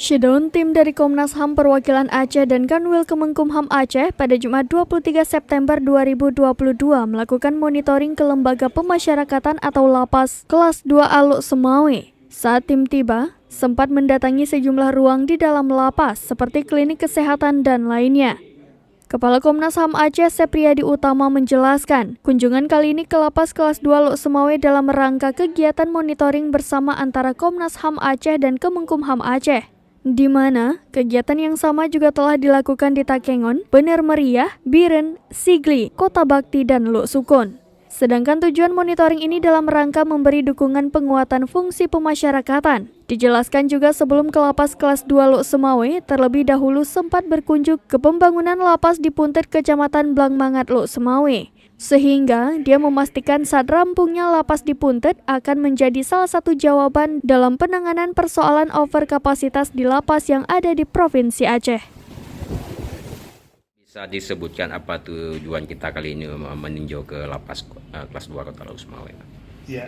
Showdown tim dari Komnas HAM Perwakilan Aceh dan Kanwil Kemenkumham Aceh pada Jumat 23 September 2022 melakukan monitoring ke Lembaga Pemasyarakatan atau Lapas kelas 2 Aluk Semawe. Saat tim tiba, sempat mendatangi sejumlah ruang di dalam lapas seperti klinik kesehatan dan lainnya. Kepala Komnas HAM Aceh Sepriadi Utama menjelaskan, kunjungan kali ini ke Lapas kelas 2 Aluk Semawe dalam rangka kegiatan monitoring bersama antara Komnas HAM Aceh dan Kemenkumham Aceh, di mana kegiatan yang sama juga telah dilakukan di Takengon, Bener Meriah, Biren, Sigli, Kota Bakti, dan Luk Sukun. Sedangkan tujuan monitoring ini dalam rangka memberi dukungan penguatan fungsi pemasyarakatan. Dijelaskan juga sebelum ke Lapas kelas 2 Aluk Semawe, terlebih dahulu sempat berkunjung ke pembangunan lapas di Puntet Kecamatan Blangmangat, Luk Semawe. Sehingga dia memastikan saat rampungnya lapas di Puntet akan menjadi salah satu jawaban dalam penanganan persoalan overkapasitas di lapas yang ada di Provinsi Aceh. Bisa disebutkan apa tujuan kita kali ini meninjau ke lapas kelas 2 Kota Aluk Semawe? Ya,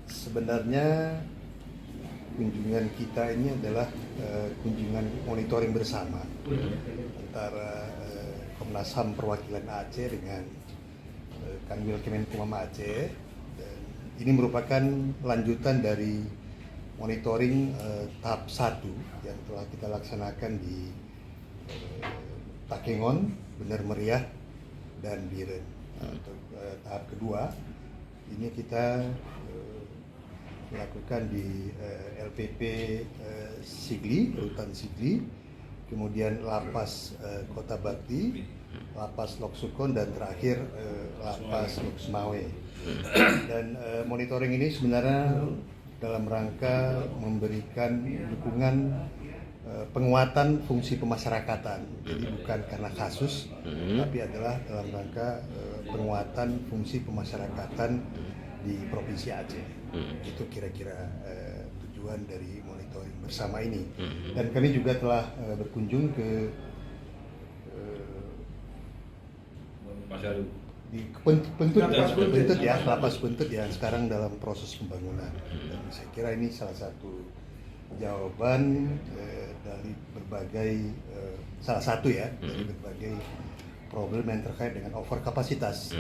sebenarnya kunjungan kita ini adalah kunjungan monitoring bersama antara Komnas HAM Perwakilan Aceh dengan Kanwil Kemenkumham Aceh. Dan ini merupakan lanjutan dari monitoring tahap 1 yang telah kita laksanakan di Takengon, Bener Meriah, dan Biren. Untuk tahap kedua, ini kita melakukan di LPP Sigli, Rutan Sigli, kemudian Lapas Kota Bakti, Lapas Luk Sukun, dan terakhir Lapas Luk Semawe. Dan monitoring ini sebenarnya dalam rangka memberikan dukungan penguatan fungsi pemasyarakatan. Jadi bukan karena kasus, tapi adalah dalam rangka penguatan fungsi pemasyarakatan di Provinsi Aceh. Itu kira-kira tujuan dari monitoring bersama ini. Dan kami juga telah berkunjung ke di Puntut ya, Lapas Puntut yang sekarang dalam proses pembangunan. Dan saya kira ini salah satu jawaban dari berbagai salah satu ya dari berbagai problem yang terkait dengan overkapasitas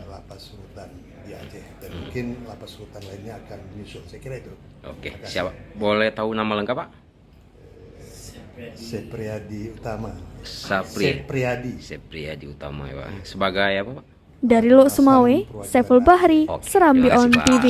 lapas rutan di Aceh, dan mungkin lapas rutan lainnya akan menyusul. Saya kira itu. Oke, siapa? Boleh tahu nama lengkap, Pak? Sepriadi Utama. Sepriadi Utama ya, Pak. Sebagai apa, Pak? Dari Luk Semawe, Saiful Bahri, Oke, Serambi terima kasih, On Pak. TV.